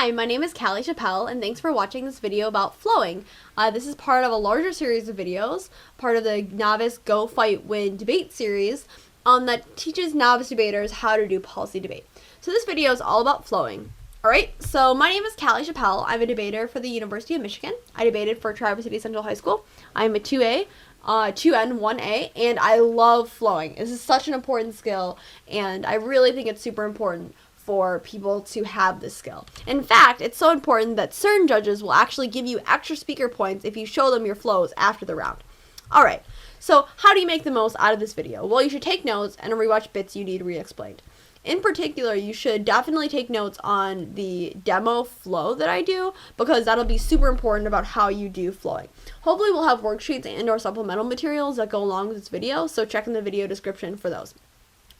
Hi, my name is Callie Chappelle, and thanks for watching this video about flowing. This is part of a larger series of videos, part of the Novice Go Fight Win debate series that teaches novice debaters how to do policy debate. So this video is all about flowing. Alright, so my name is Callie Chappelle. I'm a debater for the University of Michigan. I debated for Traverse City Central High School. I'm a 2A, 2N, 1A, and I love flowing. This is such an important skill, and I really think it's super important for people to have this skill. In fact, it's so important that certain judges will actually give you extra speaker points if you show them your flows after the round. Alright, so how do you make the most out of this video? Well, you should take notes and rewatch bits you need re-explained. In particular, you should definitely take notes on the demo flow that I do, because that'll be super important about how you do flowing. Hopefully we'll have worksheets and or supplemental materials that go along with this video, so check in the video description for those.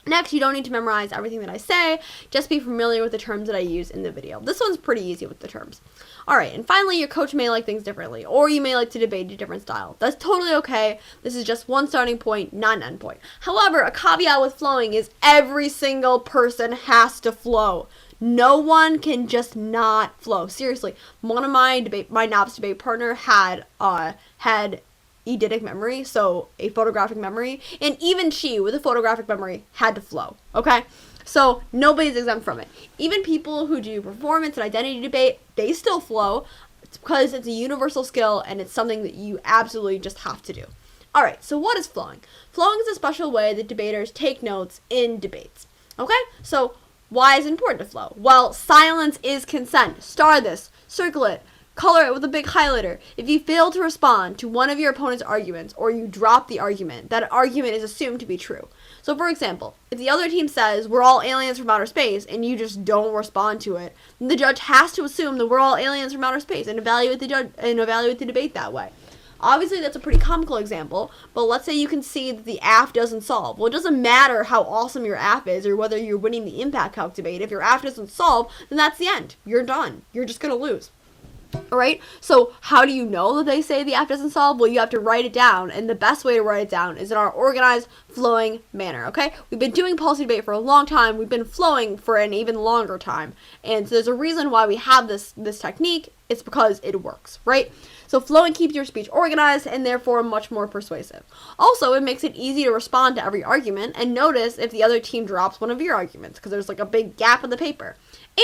Next, you don't need to memorize everything that I say, just be familiar with the terms that I use in the video. This one's pretty easy with the terms. Alright, and finally, your coach may like things differently, or you may like to debate a different style. That's totally okay. This is just one starting point, not an end point. However, a caveat with flowing is every single person has to flow. No one can just not flow. Seriously, one of my novice debate partner had eidetic memory, so a photographic memory, and even she with a photographic memory had to flow, okay? So nobody's exempt from it. Even people who do performance and identity debate, they still flow. It's because it's a universal skill and it's something that you absolutely just have to do. Alright, so what is flowing? Flowing is a special way that debaters take notes in debates, okay? So why is it important to flow? Well, silence is consent. Star this, circle it, color it with a big highlighter. If you fail to respond to one of your opponent's arguments, or you drop the argument, that argument is assumed to be true. So for example, if the other team says, we're all aliens from outer space, and you just don't respond to it, then the judge has to assume that we're all aliens from outer space and evaluate the debate that way. Obviously, that's a pretty comical example, but let's say you can see that the AF doesn't solve. Well, it doesn't matter how awesome your AF is or whether you're winning the impact calc debate. If your AF doesn't solve, then that's the end. You're done. You're just going to lose. Alright, so how do you know that they say the AF doesn't solve? Well, you have to write it down, and the best way to write it down is in our organized, flowing manner, okay? We've been doing policy debate for a long time, we've been flowing for an even longer time, and so there's a reason why we have this technique. It's because it works, right? So flowing keeps your speech organized and therefore much more persuasive. Also, it makes it easy to respond to every argument and notice if the other team drops one of your arguments, because there's like a big gap in the paper.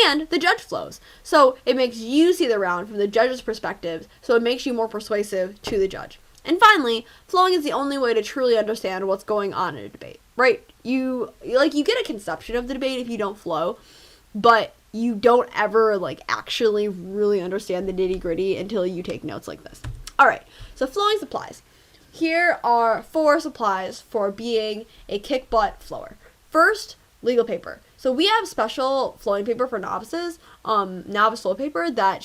And the judge flows. So it makes you see the round from the judge's perspective, so it makes you more persuasive to the judge. And finally, flowing is the only way to truly understand what's going on in a debate, right? You get a conception of the debate if you don't flow, but you don't ever actually really understand the nitty-gritty until you take notes like this. Alright, so flowing supplies. Here are 4 supplies for being a kick-butt flower. First, legal paper. So we have special flowing paper for novices, novice flow paper that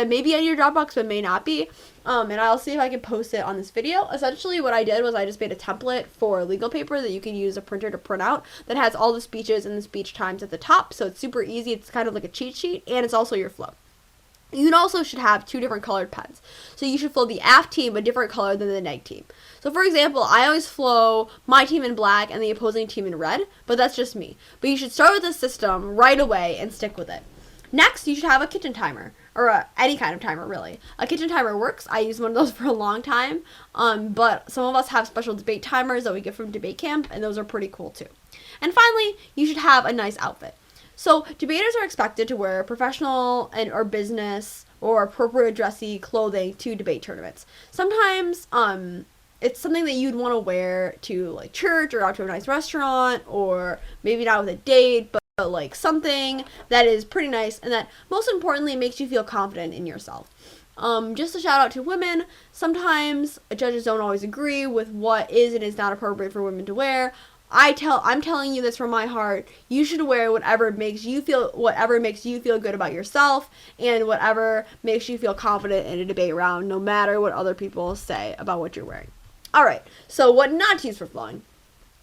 may be in your Dropbox but may not be, and I'll see if I can post it on this video. Essentially what I did was I just made a template for legal paper that you can use a printer to print out that has all the speeches and the speech times at the top, so it's super easy. It's kind of like a cheat sheet, and it's also your flow. You also should have 2 different colored pens. So you should flow the AF team a different color than the neg team. So for example, I always flow my team in black and the opposing team in red, but that's just me. But you should start with this system right away and stick with it. Next, you should have a kitchen timer, or any kind of timer really. A kitchen timer works. I use one of those for a long time, but some of us have special debate timers that we get from debate camp, and those are pretty cool too. And finally, you should have a nice outfit. So debaters are expected to wear professional or business or appropriate dressy clothing to debate tournaments. Sometimes it's something that you'd want to wear to church or out to a nice restaurant, or maybe not with a date, but something that is pretty nice and that most importantly makes you feel confident in yourself. Just a shout out to women. Sometimes judges don't always agree with what is and is not appropriate for women to wear. I'm telling you this from my heart. You should wear whatever makes you feel good about yourself, and whatever makes you feel confident in a debate round, no matter what other people say about what you're wearing. Alright, so what not to use for flowing.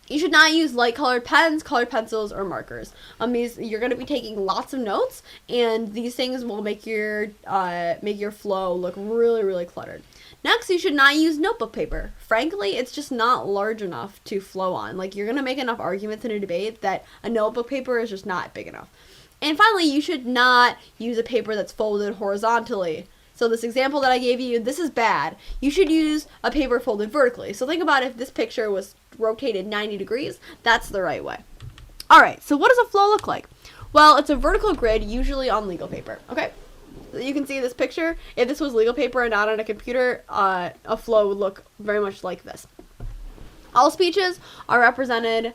You should not use light colored pens, colored pencils, or markers. You're going to be taking lots of notes, and these things will make your flow look really, really cluttered. Next, you should not use notebook paper. Frankly, it's just not large enough to flow on. You're going to make enough arguments in a debate that a notebook paper is just not big enough. And finally, you should not use a paper that's folded horizontally. So this example that I gave you, this is bad. You should use a paper folded vertically. So think about if this picture was rotated 90 degrees, that's the right way. All right, so what does a flow look like? Well, it's a vertical grid, usually on legal paper, okay? So you can see this picture. If this was legal paper and not on a computer, a flow would look very much like this. All speeches are represented,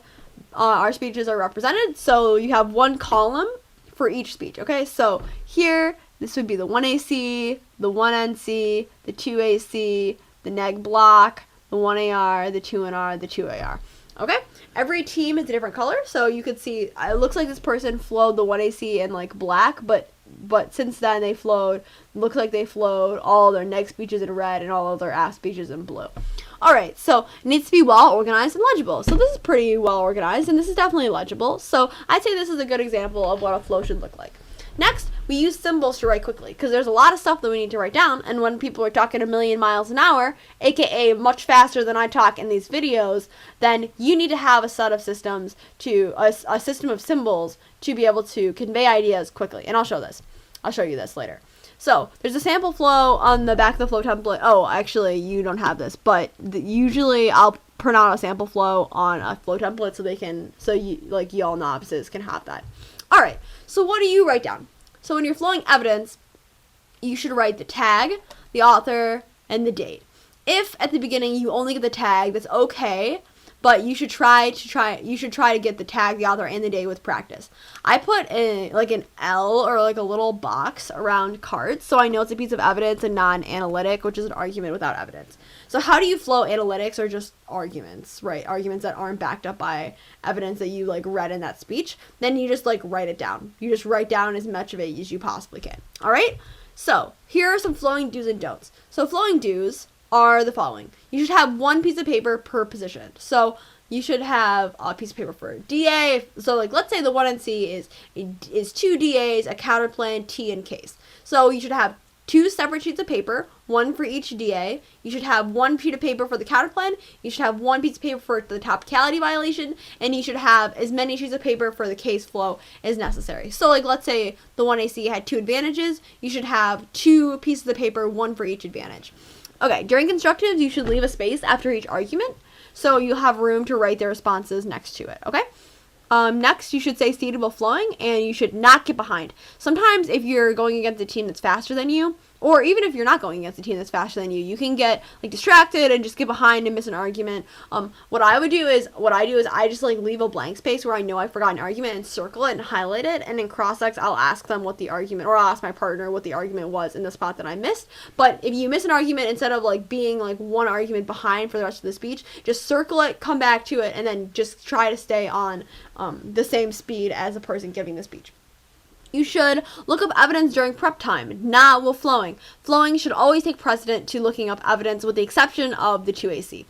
so you have one column for each speech, okay? So here, this would be the 1AC, the 1NC, the 2AC, the neg block, the 1AR, the 2NR, the 2AR. Okay? Every team is a different color, so you could see, it looks like this person flowed the 1AC in like black, but since then looks like they flowed all their neg speeches in red and all of their ass speeches in blue. Alright, so it needs to be well organized and legible. So this is pretty well organized, and this is definitely legible. So I'd say this is a good example of what a flow should look like. Next, we use symbols to write quickly, because there's a lot of stuff that we need to write down, and when people are talking a million miles an hour, aka much faster than I talk in these videos, then you need to have a set of systems a system of symbols to be able to convey ideas quickly. And I'll show you this later. So, there's a sample flow on the back of the flow template. Oh, actually, you don't have this, but usually I'll print out a sample flow on a flow template so you all novices can have that. Alright, so what do you write down? So when you're flowing evidence, you should write the tag, the author, and the date. If at the beginning you only get the tag, that's okay, but you should try to get the tag, the author, and the date with practice. I put an L or like a little box around cards, so I know it's a piece of evidence and not an analytic, which is an argument without evidence. So how do you flow analytics or just arguments, right? Arguments that aren't backed up by evidence that you like read in that speech. Then you just like write it down. You just write down as much of it as you possibly can. All right? So here are some flowing do's and don'ts. So flowing do's are the following. You should have one piece of paper per position. So you should have a piece of paper for DA. So like let's say the 1NC is 2 DAs, a counterplan, T, and case. So you should have 2 separate sheets of paper, one for each DA. You should have 1 sheet of paper for the counterplan. You should have 1 piece of paper for the topicality violation, and you should have as many sheets of paper for the case flow as necessary. So like let's say the 1AC had 2 advantages. You should have 2 pieces of paper, 1 for each advantage. Okay, during constructives, you should leave a space after each argument, so you'll have room to write their responses next to it, okay? Next, you should say seatable flowing, and you should not get behind. Sometimes if you're going against a team that's faster than you, or even if you're not going against a team that's faster than you can get like distracted and just get behind and miss an argument. What I do is I just like leave a blank space where I know I forgot an argument and circle it and highlight it, and in cross-ex I'll ask them what the argument, or I'll ask my partner what the argument was in the spot that I missed. But if you miss an argument, instead of like being like one argument behind for the rest of the speech, just circle it, come back to it, and then just try to stay on the same speed as the person giving the speech. You should look up evidence during prep time, not while flowing. Flowing should always take precedent to looking up evidence, with the exception of the 2AC.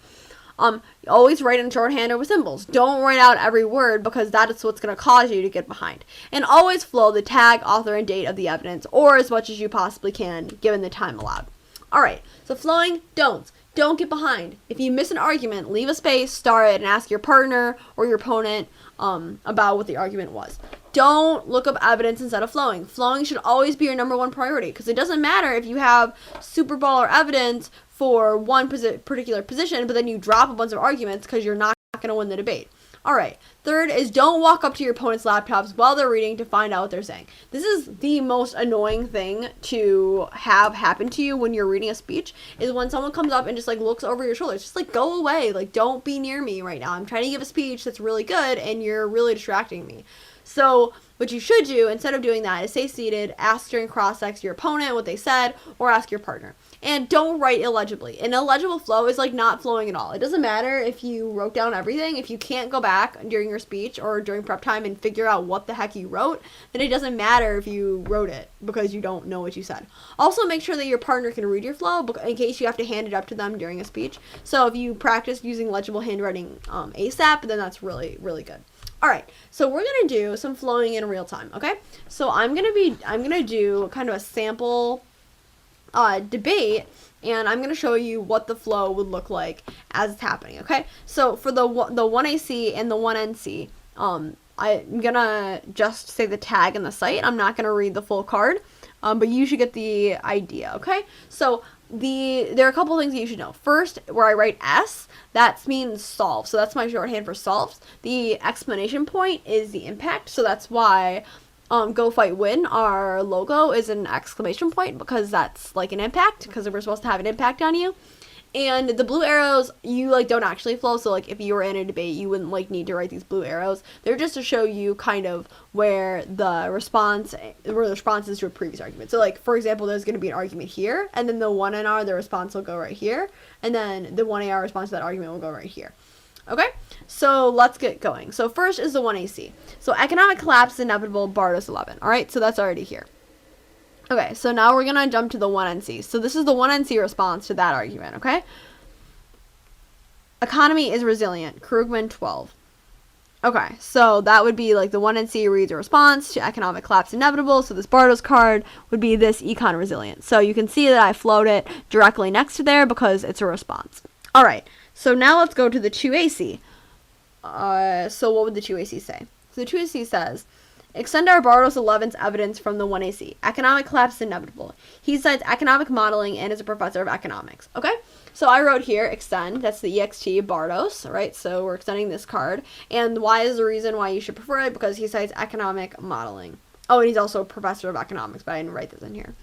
Always write in shorthand or with symbols. Don't write out every word, because that is what's going to cause you to get behind. And always flow the tag, author, and date of the evidence, or as much as you possibly can, given the time allowed. Alright, so flowing, don'ts. Don't get behind. If you miss an argument, leave a space, start it, and ask your partner or your opponent about what the argument was. Don't look up evidence instead of flowing. Flowing should always be your number 1 priority, because it doesn't matter if you have super baller evidence for one particular position, but then you drop a bunch of arguments because you're not going to win the debate. Alright, third is don't walk up to your opponent's laptops while they're reading to find out what they're saying. This is the most annoying thing to have happen to you when you're reading a speech, is when someone comes up and just like looks over your shoulders. Just like go away, like don't be near me right now. I'm trying to give a speech that's really good and you're really distracting me. So what you should do, instead of doing that, is stay seated, ask during cross-ex your opponent what they said, or ask your partner. And don't write illegibly. An illegible flow is like not flowing at all. It doesn't matter if you wrote down everything. If you can't go back during your speech or during prep time and figure out what the heck you wrote, then it doesn't matter if you wrote it, because you don't know what you said. Also, make sure that your partner can read your flow in case you have to hand it up to them during a speech. So if you practice using legible handwriting ASAP, then that's really, really good. Alright, so we're going to do some flowing in real time, okay? So I'm going to do kind of a sample debate, and I'm going to show you what the flow would look like as it's happening, okay? So for the 1AC and the 1NC, I'm gonna just say the tag and the site. I'm not gonna read the full card, but you should get the idea, okay? So there are a couple things that you should know. First, where I write S, that means solve. So that's my shorthand for solves. The exclamation point is the impact. So that's why Go Fight Win, our logo, is an exclamation point, because that's like an impact, because we're supposed to have an impact on you. And the blue arrows, you like don't actually flow. So like if you were in a debate, you wouldn't like need to write these blue arrows. They're just to show you kind of where the response is to a previous argument. So like, for example, there's going to be an argument here, and then the 1NR, the response will go right here, and then the 1AR response to that argument will go right here. Okay, so let's get going. So first is the 1AC. So economic collapse is inevitable, Bardos 11. All right, so that's already here. Okay, so now we're going to jump to the 1NC. So this is the 1NC response to that argument, okay? Economy is resilient, Krugman 12. Okay, so that would be like the 1NC reads a response to economic collapse inevitable. So this Bardos card would be this econ resilient. So you can see that I float it directly next to there because it's a response. All right, so now let's go to the 2AC. So what would the 2AC say? So the 2AC says, extend our Bardos 11's evidence from the 1AC. Economic collapse is inevitable. He cites economic modeling and is a professor of economics. Okay? So I wrote here, extend. That's the EXT Bardos, right? So we're extending this card. And why is the reason why you should prefer it? Because he cites economic modeling. Oh, and he's also a professor of economics, but I didn't write this in here.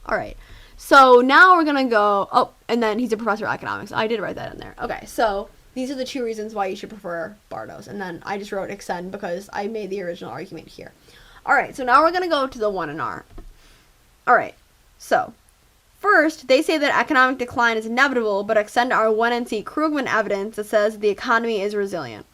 All right. So now we're going to go, oh, and then he's a professor of economics. I did write that in there. Okay, so these are the two reasons why you should prefer Bardos. And then I just wrote extend because I made the original argument here. All right, so now we're going to go to the 1NR. All right, so first, they say that economic decline is inevitable, but extend our 1NC Krugman evidence that says the economy is resilient.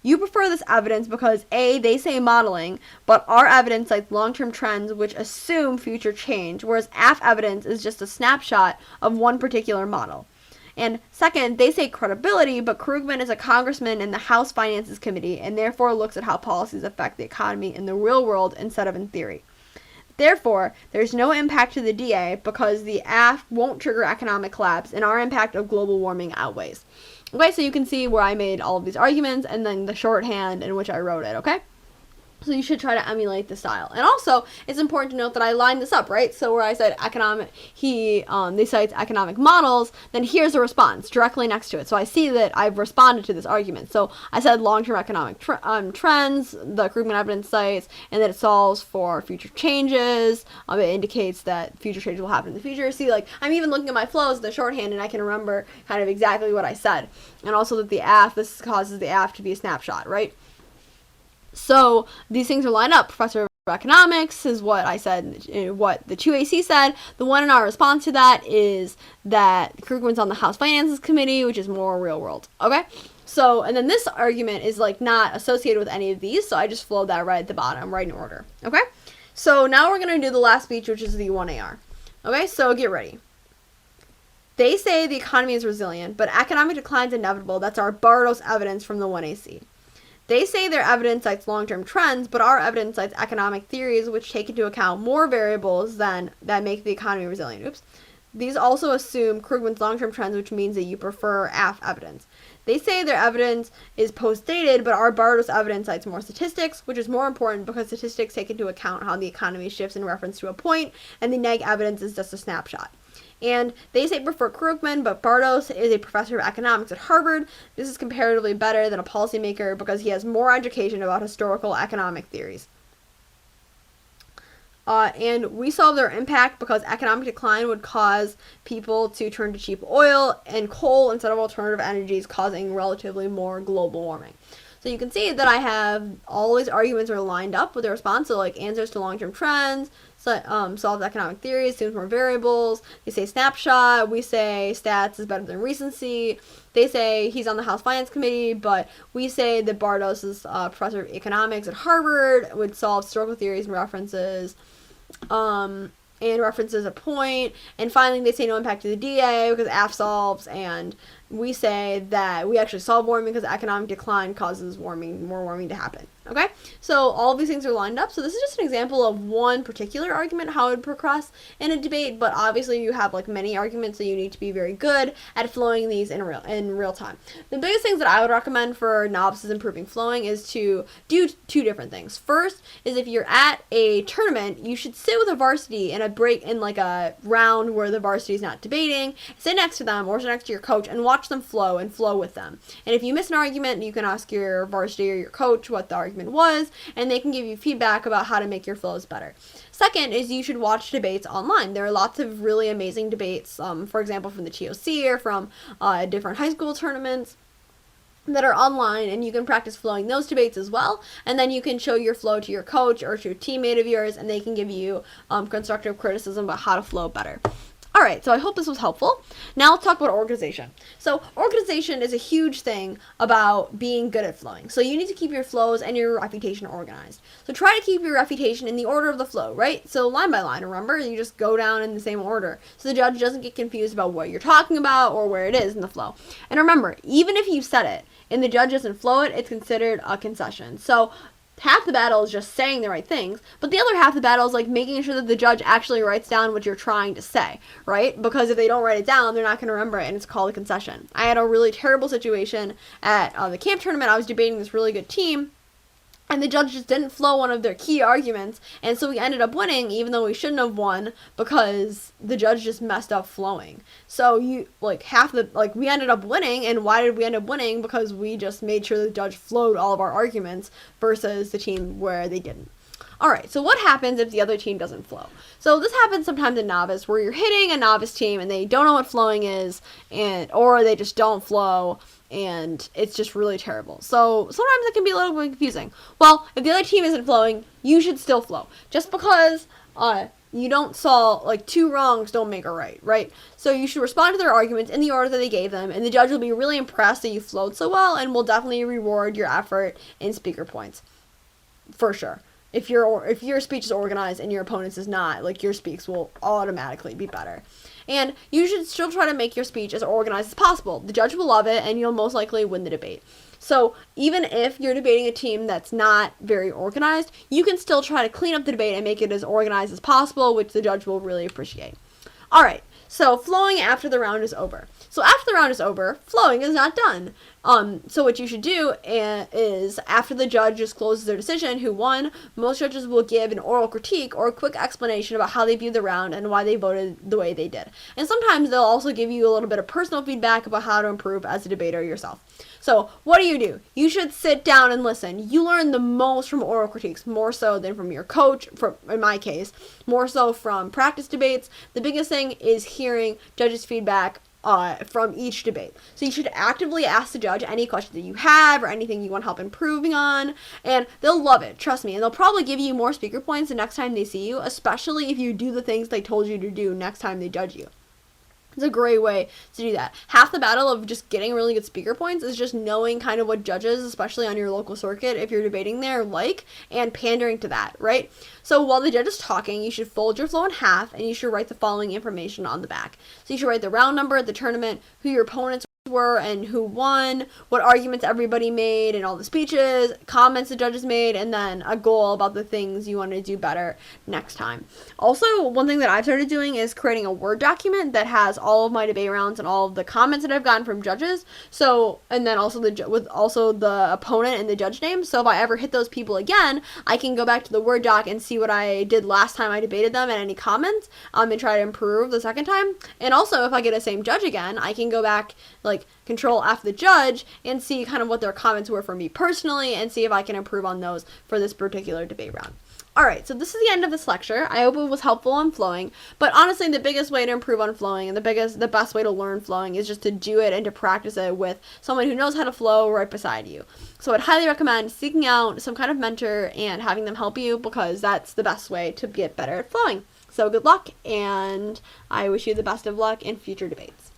You prefer this evidence because A, they say modeling, but our evidence cites long-term trends which assume future change, whereas AF evidence is just a snapshot of one particular model. And second, they say credibility, but Krugman is a congressman in the House Finances Committee and therefore looks at how policies affect the economy in the real world instead of in theory. Therefore, there's no impact to the DA because the AF won't trigger economic collapse and our impact of global warming outweighs. Okay, so you can see where I made all of these arguments and then the shorthand in which I wrote it, okay? So you should try to emulate the style. And also, it's important to note that I lined this up, right? So where I said they cite economic models, then here's a response directly next to it. So I see that I've responded to this argument. So I said long-term economic trends, the Krugman evidence cites, and that it solves for future changes. It indicates that future changes will happen in the future. See, like, I'm even looking at my flows, the shorthand, and I can remember kind of exactly what I said. And also that this causes the AF to be a snapshot, right? So these things are lined up. Professor of economics is what I said, what the 2AC said. The 1NR response to that is that Krugman's on the House Finances Committee, which is more real world. Okay? So, and then this argument is like not associated with any of these, so I just flowed that right at the bottom, right in order. Okay? So now we're going to do the last speech, which is the 1AR. Okay? So get ready. They say the economy is resilient, but economic decline is inevitable. That's our Bardos evidence from the 1AC. They say their evidence cites long-term trends, but our evidence cites economic theories which take into account more variables that make the economy resilient. Oops. These also assume Krugman's long-term trends, which means that you prefer AF evidence. They say their evidence is post-dated, but our Bardos evidence cites more statistics, which is more important because statistics take into account how the economy shifts in reference to a point, and the neg evidence is just a snapshot. And they say prefer Krugman, but Bardos is a professor of economics at Harvard. This is comparatively better than a policymaker because he has more education about historical economic theories. And we solve their impact because economic decline would cause people to turn to cheap oil and coal instead of alternative energies, causing relatively more global warming. So you can see that I have all these arguments are lined up with their response. So like answers to long-term trends, solves economic theory, assumes more variables. They say snapshot. We say stats is better than recency. They say he's on the House Finance Committee, but we say that Bardos is professor of economics at Harvard, would solve historical theories and references a point. And finally, they say no impact to the DA because AF solves, and we say that we actually solve warming because economic decline causes more warming to happen. Okay, so all of these things are lined up. So this is just an example of one particular argument, how it would progress in a debate, but obviously you have like many arguments, so you need to be very good at flowing these in real time. The biggest things that I would recommend for novices improving flowing is to do two different things. First is if you're at a tournament, you should sit with a varsity in a break, in like a round where the varsity is not debating, sit next to them or sit next to your coach and watch them flow and flow with them. And if you miss an argument, you can ask your varsity or your coach what the argument was, and they can give you feedback about how to make your flows better. Second is you should watch debates online. There are lots of really amazing debates, for example, from the TOC or from different high school tournaments that are online, and you can practice flowing those debates as well, and then you can show your flow to your coach or to a teammate of yours, and they can give you constructive criticism about how to flow better. Alright, so I hope this was helpful. Now let's talk about organization. So organization is a huge thing about being good at flowing. So you need to keep your flows and your reputation organized. So try to keep your reputation in the order of the flow, right? So line by line, remember? You just go down in the same order, so the judge doesn't get confused about what you're talking about or where it is in the flow. And remember, even if you said it and the judge doesn't flow it, it's considered a concession. So half the battle is just saying the right things, but the other half of the battle is like making sure that the judge actually writes down what you're trying to say, right? Because if they don't write it down, they're not going to remember it, and it's called a concession. I had a really terrible situation at the camp tournament. I was debating this really good team, and the judge just didn't flow one of their key arguments, and so we ended up winning, even though we shouldn't have won, because the judge just messed up flowing. So we ended up winning, and why did we end up winning? Because we just made sure the judge flowed all of our arguments versus the team where they didn't. Alright, so what happens if the other team doesn't flow? So this happens sometimes in novice, where you're hitting a novice team and they don't know what flowing is, or they just don't flow, and it's just really terrible. So sometimes it can be a little bit confusing. Well, if the other team isn't flowing, you should still flow. Just because you don't solve, like, two wrongs don't make a right? So you should respond to their arguments in the order that they gave them, and the judge will be really impressed that you flowed so well, and will definitely reward your effort in speaker points. For sure. If your speech is organized and your opponent's is not, like, your speech will automatically be better. And you should still try to make your speech as organized as possible. The judge will love it, and you'll most likely win the debate. So even if you're debating a team that's not very organized, you can still try to clean up the debate and make it as organized as possible, which the judge will really appreciate. Alright, so flowing after the round is over. So after the round is over, flowing is not done. So what you should do is, after the judge discloses their decision, who won, most judges will give an oral critique or a quick explanation about how they viewed the round and why they voted the way they did. And sometimes they'll also give you a little bit of personal feedback about how to improve as a debater yourself. So what do? You should sit down and listen. You learn the most from oral critiques, more so than from your coach, in my case, more so from practice debates. The biggest thing is hearing judges' feedback from each debate. So you should actively ask the judge any questions that you have or anything you want help improving on, and they'll love it, trust me, and they'll probably give you more speaker points the next time they see you, especially if you do the things they told you to do next time they judge you. It's a great way to do that. Half the battle of just getting really good speaker points is just knowing kind of what judges, especially on your local circuit, if you're debating there, like, and pandering to that, right? So while the judge is talking, you should fold your flow in half, and you should write the following information on the back. So you should write the round number at the tournament, who your opponents were and who won, what arguments everybody made and all the speeches, comments the judges made, and then a goal about the things you want to do better next time. Also, one thing that I've started doing is creating a Word document that has all of my debate rounds and all of the comments that I've gotten from judges. So, and then also with the opponent and the judge name. So if I ever hit those people again, I can go back to the Word doc and see what I did last time I debated them and any comments, and try to improve the second time. And also, if I get a same judge again, I can go back, like, Control F the judge and see kind of what their comments were for me personally and see if I can improve on those for this particular debate round. Alright, so this is the end of this lecture. I hope it was helpful on flowing, but honestly the biggest way to improve on flowing and the best way to learn flowing is just to do it and to practice it with someone who knows how to flow right beside you. So I'd highly recommend seeking out some kind of mentor and having them help you, because that's the best way to get better at flowing. So good luck, and I wish you the best of luck in future debates.